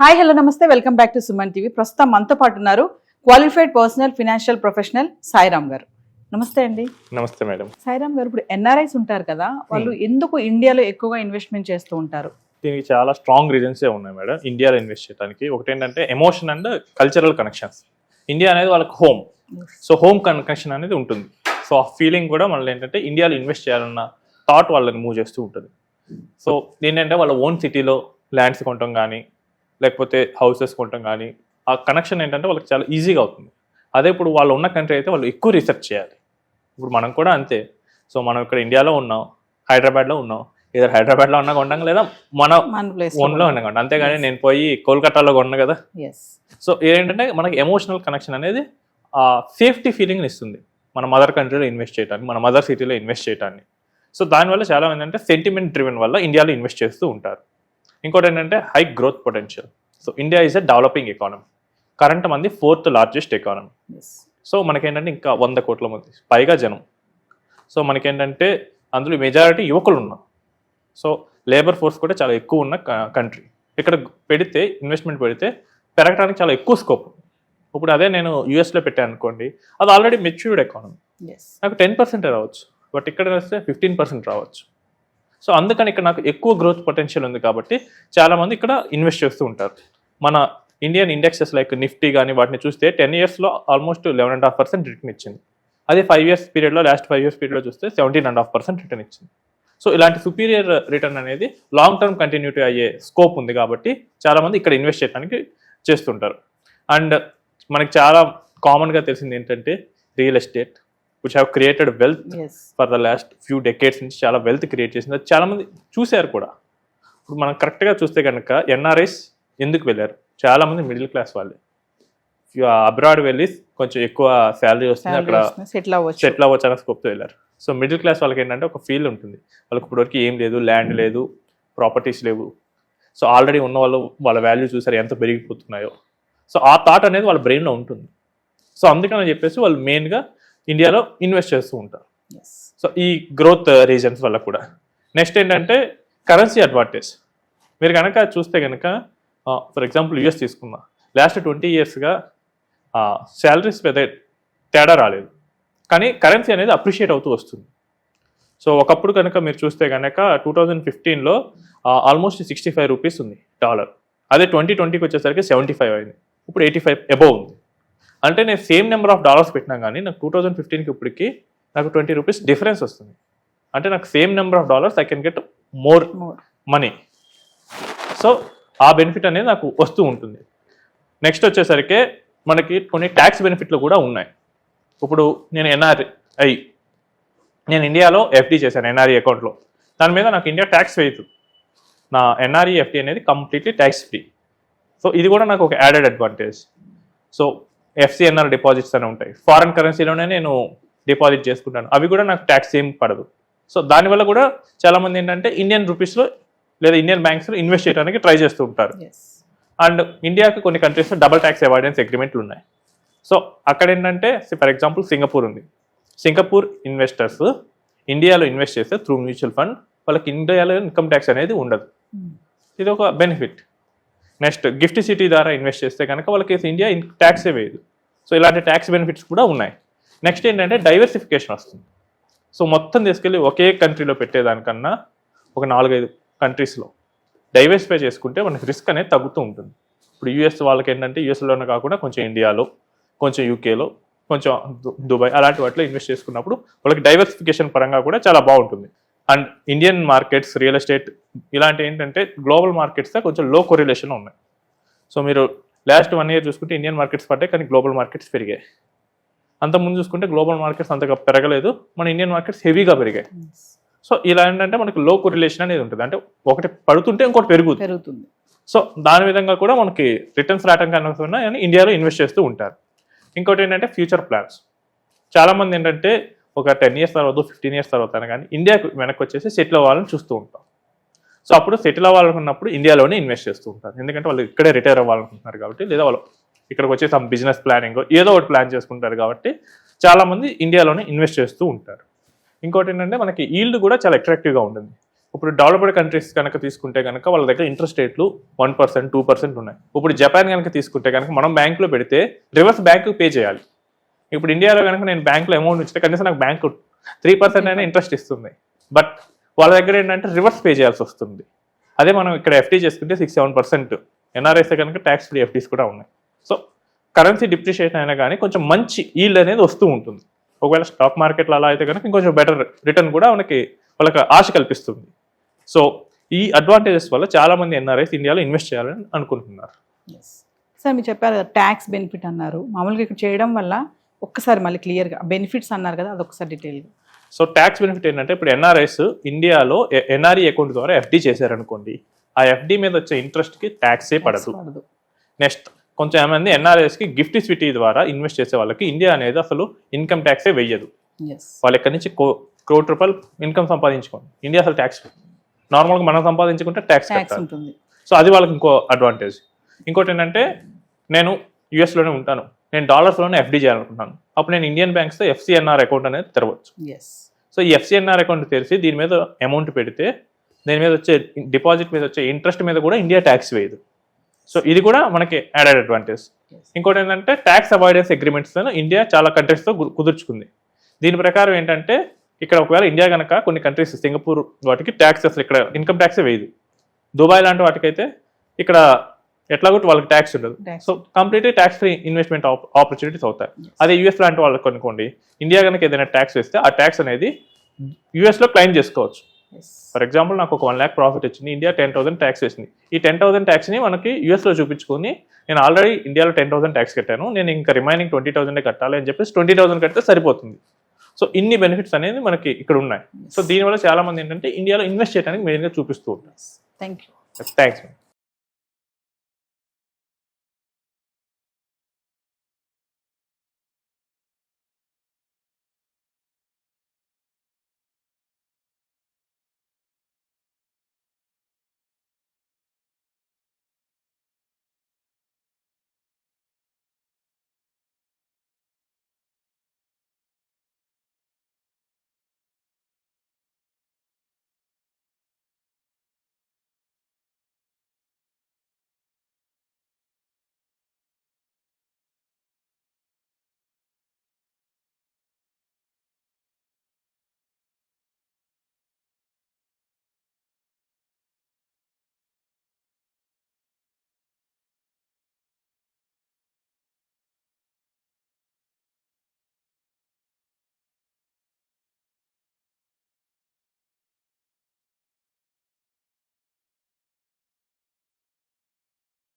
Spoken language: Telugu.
హాయ్ హలో నమస్తే welcome back to Suman TV. ప్రస్తుతం మనతో పాటు ఉన్నారు qualified personal financial professional Sairam గారు. నమస్తే అండి. నమస్తే మేడం. సాయిరామ్ గారు, ఇప్పుడు ఎన్ఆర్ఐస్ ఉంటారు కదా, వాళ్ళు ఎందుకు ఇండియాలో ఎక్కువగా ఇన్వెస్ట్మెంట్ చేస్తూ ఉంటారు? దీనికి చాలా స్ట్రాంగ్ రీజన్సే ఉన్నాయి మేడం ఇండియాలో ఇన్వెస్ట్ చేయడానికి. ఒకటి ఏంటంటే emotion and cultural connections. India అనేది వాళ్ళకి హోమ్, సో హోమ్ కనెక్షన్ అనేది ఉంటుంది. సో ఆ ఫీలింగ్ కూడా మళ్ళీ ఏంటంటే ఇండియాలో ఇన్వెస్ట్ చేయాలన్న థాట్ వాళ్ళని మూవ్ చేస్తూ ఉంటుంది. సో ఏంటంటే వాళ్ళ ఓన్ సిటీలో ల్యాండ్స్ కొనటం కానీ లేకపోతే హౌసెస్ కొనటం కానీ ఆ కనెక్షన్ ఏంటంటే వాళ్ళకి చాలా ఈజీగా అవుతుంది. అదే ఇప్పుడు వాళ్ళు ఉన్న కంట్రీ అయితే వాళ్ళు ఎక్కువ రీసెర్చ్ చేయాలి. ఇప్పుడు మనం కూడా అంతే. సో మనం ఇక్కడ ఇండియాలో ఉన్నాం, హైదరాబాద్లో ఉన్నాం, ఏదో హైదరాబాద్లో ఉన్నా కొంటాం లేదా మన ఓన్లో ఉన్నా కొంటాం, అంతేగాని నేను పోయి కోల్కతాలో కొన్నా కదా. సో ఏంటంటే మనకి ఎమోషనల్ కనెక్షన్ అనేది ఆ సేఫ్టీ ఫీలింగ్ని ఇస్తుంది మన మదర్ కంట్రీలో ఇన్వెస్ట్ చేయడానికి, మన మదర్ సిటీలో ఇన్వెస్ట్ చేయడానికి. సో దానివల్ల చాలా ఏంటంటే సెంటిమెంట్ డ్రివెన్ వల్ల ఇండియాలో ఇన్వెస్ట్ చేస్తూ ఉంటారు. ఇంకోటి ఏంటంటే high growth potential. So India is a developing economy, current మంది 4th లార్జెస్ట్ ఎకానమీ. సో మనకేంటంటే ఇంకా 100 కోట్ల మంది పైగా జనం. సో మనకేంటంటే అందులో మెజారిటీ యువకులు ఉన్నారు. సో లేబర్ ఫోర్స్ కూడా చాలా ఎక్కువ ఉన్న కంట్రీ. ఇక్కడ పెడితే ఇన్వెస్ట్మెంట్ పెడితే పెరగడానికి చాలా ఎక్కువ స్కోప్. ఇప్పుడు అదే నేను యూఎస్లో పెట్టాను అనుకోండి, అది ఆల్రెడీ మెచ్యూర్డ్ ఎకానమీ, నాకు 10% రావచ్చు, బట్ ఇక్కడ వస్తే 15% రావచ్చు. సో అందుకని ఇక్కడ నాకు ఎక్కువ గ్రోత్ పొటెన్షియల్ ఉంది కాబట్టి చాలామంది ఇక్కడ ఇన్వెస్ట్ చేస్తూ ఉంటారు. మన ఇండియన్ ఇండెక్సెస్ లైక్ నిఫ్టీ కానీ వాటిని చూస్తే 10 ఇయర్స్లో ఆల్మోస్ట్ 11.5% రిటర్న్ ఇచ్చింది. అదే 5 ఇయర్స్ పీరియడ్లో, లాస్ట్ 5 ఇయర్స్ పీరియడ్లో చూస్తే 17.5% రిటర్న్ ఇచ్చింది. సో ఇలాంటి సుపీరియర్ రిటర్న్ అనేది లాంగ్ టర్మ్ కంటిన్యూటీ అయ్యే స్కోప్ ఉంది కాబట్టి చాలామంది ఇక్కడ ఇన్వెస్ట్ చేయడానికి చేస్తుంటారు. అండ్ మనకి చాలా కామన్గా తెలిసింది ఏంటంటే real estate, which have created wealth for the last few decades నుంచి చాలా వెల్త్ క్రియేట్ చేసింది. అది చాలామంది చూశారు కూడా. ఇప్పుడు మనం కరెక్ట్గా చూస్తే కనుక ఎన్ఆర్ఐస్ ఎందుకు వెళ్ళారు? చాలామంది మిడిల్ క్లాస్ వాళ్ళే అబ్రాడ్ వెళ్ళి కొంచెం ఎక్కువ శాలరీ వస్తుంది, అక్కడ సెటిల్ అవ్వచ్చు అనే స్కోప్తో వెళ్ళారు. సో మిడిల్ క్లాస్ వాళ్ళకి ఏంటంటే ఒక ఫీల్ ఉంటుంది, వాళ్ళకి ఇప్పటివరకు ఏం లేదు, ల్యాండ్ లేదు, ప్రాపర్టీస్ లేవు. సో ఆల్రెడీ ఉన్న వాళ్ళు వాళ్ళ వాల్యూ చూసారు ఎంత పెరిగిపోతున్నాయో. సో ఆ థాట్ అనేది వాళ్ళ బ్రెయిన్లో ఉంటుంది. సో అందుకని చెప్పేసి వాళ్ళు మెయిన్గా ఇండియాలో ఇన్వెస్ట్ చేస్తూ ఉంటారు. సో ఈ గ్రోత్ రీజన్స్ వల్ల కూడా. నెక్స్ట్ ఏంటంటే కరెన్సీ అడ్వాంటేజ్. మీరు కనుక చూస్తే కనుక ఫర్ ఎగ్జాంపుల్ యూఎస్ తీసుకుందాం, లాస్ట్ 20 ఇయర్స్గా శాలరీస్ పెద్ద తేడా రాలేదు, కానీ కరెన్సీ అనేది అప్రిషియేట్ అవుతూ వస్తుంది. సో ఒకప్పుడు కనుక మీరు చూస్తే కనుక 2015లో ఆల్మోస్ట్ 65 రూపీస్ ఉంది డాలర్. అదే 2020కి వచ్చేసరికి 75 అయింది, ఇప్పుడు 85 అబోవ్ ఉంది. అంటే నేను సేమ్ నెంబర్ ఆఫ్ డాలర్స్ పెట్టినా కానీ నాకు 2015కి ఇప్పటికి నాకు 20 రూపీస్ డిఫరెన్స్ వస్తుంది. అంటే నాకు same number of dollars I can get more money. So ఆ బెనిఫిట్ అనేది నాకు వస్తూ ఉంటుంది. నెక్స్ట్ వచ్చేసరికి మనకి కొన్ని ట్యాక్స్ బెనిఫిట్లు కూడా ఉన్నాయి. ఇప్పుడు నేను ఎన్ఆర్ఐ, నేను ఇండియాలో ఎఫ్డి చేశాను ఎన్ఆర్ఈ అకౌంట్లో, దాని మీద నాకు ఇండియా ట్యాక్స్ వేయదు. నా ఎన్ఆర్ఈ ఎఫ్డి అనేది కంప్లీట్లీ ట్యాక్స్ ఫ్రీ. సో ఇది కూడా నాకు ఒక added advantage. So FCNR deposits అని ఉంటాయి, ఫారెన్ కరెన్సీలోనే నేను డిపాజిట్ చేసుకుంటాను, అవి కూడా నాకు ట్యాక్స్ ఏం పడదు. సో దానివల్ల కూడా చాలామంది ఏంటంటే ఇండియన్ రూపీస్లో లేదా ఇండియన్ బ్యాంక్స్లో ఇన్వెస్ట్ చేయడానికి ట్రై చేస్తూ ఉంటారు. అండ్ ఇండియాకి కొన్ని కంట్రీస్లో డబల్ ట్యాక్స్ అవాయిడెన్స్ అగ్రిమెంట్లు ఉన్నాయి. సో అక్కడ ఏంటంటే ఫర్ ఎగ్జాంపుల్ సింగపూర్ ఉంది. సింగపూర్ ఇన్వెస్టర్స్ ఇండియాలో ఇన్వెస్ట్ చేస్తే త్రూ మ్యూచువల్ ఫండ్ వాళ్ళకి ఇండియాలో ఇన్కమ్ ట్యాక్స్ అనేది ఉండదు. ఇది ఒక బెనిఫిట్. నెక్స్ట్ గిఫ్ట్ సిటీ ద్వారా ఇన్వెస్ట్ చేస్తే కనుక వాళ్ళకి ఇండియా ట్యాక్సే వేయదు. సో ఇలాంటి ట్యాక్స్ బెనిఫిట్స్ కూడా ఉన్నాయి. నెక్స్ట్ ఏంటంటే డైవర్సిఫికేషన్ వస్తుంది. సో మొత్తం తీసుకెళ్ళి ఒకే కంట్రీలో పెట్టేదానికన్నా ఒక 4-5 కంట్రీస్లో డైవర్సిఫై చేసుకుంటే మనకి రిస్క్ అనేది తగ్గుతూ ఉంటుంది. ఇప్పుడు యూఎస్ వాళ్ళకి ఏంటంటే యూఎస్లోనే కాకుండా కొంచెం ఇండియాలో, కొంచెం యూకేలో, కొంచెం దుబాయ్ అలాంటి వాటిలో ఇన్వెస్ట్ చేసుకున్నప్పుడు వాళ్ళకి డైవర్సిఫికేషన్ పరంగా కూడా చాలా బాగుంటుంది. And Indian markets, real estate ఇలాంటి ఏంటంటే గ్లోబల్ మార్కెట్స్తో కొంచెం లో కొరిలేషన్ ఉన్నాయి. సో మీరు లాస్ట్ 1 ఇయర్ చూసుకుంటే ఇండియన్ మార్కెట్స్ పడ్డాయి, కానీ గ్లోబల్ మార్కెట్స్ పెరిగాయి. అంతకుముందు చూసుకుంటే గ్లోబల్ మార్కెట్స్ అంతగా పెరగలేదు, మన ఇండియన్ మార్కెట్స్ హెవీగా పెరిగాయి. సో ఇలా ఏంటంటే మనకి లో కొరిలేషన్ అనేది ఉంటుంది, అంటే ఒకటి పడుతుంటే ఇంకోటి పెరుగుతుంది. సో దాని విధంగా కూడా మనకి రిటర్న్స్ రావడం కన్నా కానీ ఇండియాలో ఇన్వెస్ట్ చేస్తూ ఉంటారు. ఇంకోటి ఏంటంటే ఫ్యూచర్ ప్లాన్స్. చాలామంది ఏంటంటే ఒక 10 ఇయర్స్ తర్వాత, 15 ఇయర్స్ తర్వాత కానీ ఇండియాకు వెనక్కి వచ్చేసి సెటిల్ అవ్వాలని చూస్తూ ఉంటాం. సో అప్పుడు సెటిల్ అవ్వాలనుకున్నప్పుడు ఇండియాలోనే ఇన్వెస్ట్ చేస్తూ ఉంటారు, ఎందుకంటే వాళ్ళు ఇక్కడే రిటైర్ అవ్వాలనుకుంటున్నారు కాబట్టి, లేదా వాళ్ళు ఇక్కడికి వచ్చే సమ్ బిజినెస్ ప్లానింగ్ ఏదో ఒకటి ప్లాన్ చేసుకుంటారు కాబట్టి చాలామంది ఇండియాలోనే ఇన్వెస్ట్ చేస్తూ ఉంటారు. ఇంకోటి ఏంటంటే మనకి ఈల్డ్ కూడా చాలా అట్రాక్టివ్గా ఉంటుంది. ఇప్పుడు డెవలప్డ్ కంట్రీస్ కనుక తీసుకుంటే కనుక వాళ్ళ దగ్గర ఇంట్రెస్ట్ రేట్లు 1%, 2% ఉన్నాయి. ఇప్పుడు జపాన్ కనుక తీసుకుంటే కనుక మనం బ్యాంకులో పెడితే రివర్స్ బ్యాంకు పే చేయాలి. ఇప్పుడు ఇండియాలో కనుక నేను బ్యాంకులో అమౌంట్ ఇస్తే కనీసం నాకు బ్యాంకు 3% అయినా ఇంట్రెస్ట్ ఇస్తుంది. బట్ వాళ్ళ దగ్గర ఏంటంటే రివర్స్ పే చేయాల్సి వస్తుంది. అదే మనం ఇక్కడ ఎఫ్డీ చేసుకుంటే 6-7%, ఎన్ఆర్ఐస్ కనుక ట్యాక్స్ ఫ్రీ ఎఫ్డీస్ కూడా ఉన్నాయి. సో కరెన్సీ డిప్రిషియేషన్ అయినా కానీ కొంచెం మంచి ఈల్డ్ అనేది వస్తూ ఉంటుంది. ఒకవేళ స్టాక్ మార్కెట్లో అలా అయితే కనుక ఇంకొంచెం బెటర్ రిటర్న్ కూడా వాళ్ళకి ఆశ కల్పిస్తుంది. సో ఈ అడ్వాంటేజెస్ వల్ల చాలా మంది ఎన్ఆర్ఐస్ ఇండియాలో ఇన్వెస్ట్ చేయాలని అనుకుంటున్నారు. సార్ మీరు చెప్పారు కదా ట్యాక్స్ బెనిఫిట్ అన్నారు, మామూలుగా ఇక్కడ చేయడం వల్ల ఒక్కసారి మళ్ళీ క్లియర్గా బెనిఫిట్స్ అన్నారు కదా, అదొకసారి డీటెయిల్గా. సో ట్యాక్స్ బెనిఫిట్ ఏంటంటే ఇప్పుడు ఎన్ఆర్ఐస్ ఇండియాలో ఎన్ఆర్ఈ అకౌంట్ ద్వారా ఎఫ్డీ చేశారనుకోండి, ఆ ఎఫ్డీ మీద వచ్చే ఇంట్రెస్ట్కి ట్యాక్సే పడదు. నెక్స్ట్ కొంచెం మంది ఎన్ఆర్ఐస్కి గిఫ్ట్ స్విటీ ద్వారా ఇన్వెస్ట్ చేసే వాళ్ళకి ఇండియా అనేది అసలు ఇన్కమ్ ట్యాక్సే వెయ్యదు. వాళ్ళు ఎక్కడి నుంచి ₹1,00,00,000 ఇన్కమ్ సంపాదించుకోండి, ఇండియా అసలు ట్యాక్స్ నార్మల్గా మనం సంపాదించుకుంటే ట్యాక్స్ ఉంటుంది. సో అది వాళ్ళకి ఇంకో అడ్వాంటేజ్. ఇంకోటి ఏంటంటే నేను యూఎస్లోనే ఉంటాను, నేను డాలర్స్లోనే ఎఫ్డీ చేయాలనుకుంటున్నాను, అప్పుడు నేను ఇండియన్ బ్యాంక్స్తో ఎఫ్సిఎన్ఆర్ అకౌంట్ అనేది తెరవచ్చు. సో ఈ ఎఫ్సిఎన్ఆర్ అకౌంట్ తెరిచి దీని మీద అమౌంట్ పెడితే దీని మీద వచ్చే డిపాజిట్ మీద వచ్చే ఇంట్రెస్ట్ మీద కూడా ఇండియా ట్యాక్స్ వేయదు. సో ఇది కూడా మనకి యాడెడ్ అడ్వాంటేజ్. ఇంకోటి ఏంటంటే ట్యాక్స్ అవాయిడెన్స్ అగ్రిమెంట్స్ ఇండియా చాలా కంట్రీస్తో కుదుర్చుకుంది. దీని ప్రకారం ఏంటంటే ఇక్కడ ఒకవేళ ఇండియా కనుక కొన్ని కంట్రీస్, సింగపూర్ వాటికి ట్యాక్స్ అసలు ఇక్కడ ఇన్కమ్ ట్యాక్సే వేయదు. దుబాయ్ లాంటి వాటికైతే ఇక్కడ ఎట్లా కూడా వాళ్ళకి ట్యాక్స్ ఉండదు. So completely tax free investment opportunities అవుతాయి. అదే యూఎస్ లాంటి వాళ్ళకి అనుకోండి, ఇండియా కనుక ఏదైనా ట్యాక్స్ వేస్తే ఆ ట్యాక్స్ అనేది యూఎస్లో క్లెయిమ్ చేసుకోవచ్చు. ఫర్ ఎగ్జాంపుల్ నాకు ఒక 1 lakh ప్రాఫిట్ వచ్చింది, ఇండియా 10,000 ట్యాక్స్ వేసింది. ఈ 10,000 ట్యాక్స్ని మనకి యూఎస్లో చూపించుకొని నేను ఆల్రెడీ ఇండియాలో 10,000 ట్యాక్స్ కట్టాను, నేను ఇంకా రిమైనింగ్ 20,000 కట్టాలి అని చెప్పేసి 20,000 కడితే సరిపోతుంది. సో ఇన్ని బెనిఫిట్స్ అనేది మనకి ఇక్కడ ఉన్నాయి. సో దీనివల్ల చాలా మంది ఏంటంటే ఇండియాలో ఇన్వెస్ట్ చేయడానికి మెయిన్గా చూపిస్తూ ఉంటారు. Thank you. థ్యాంక్స్.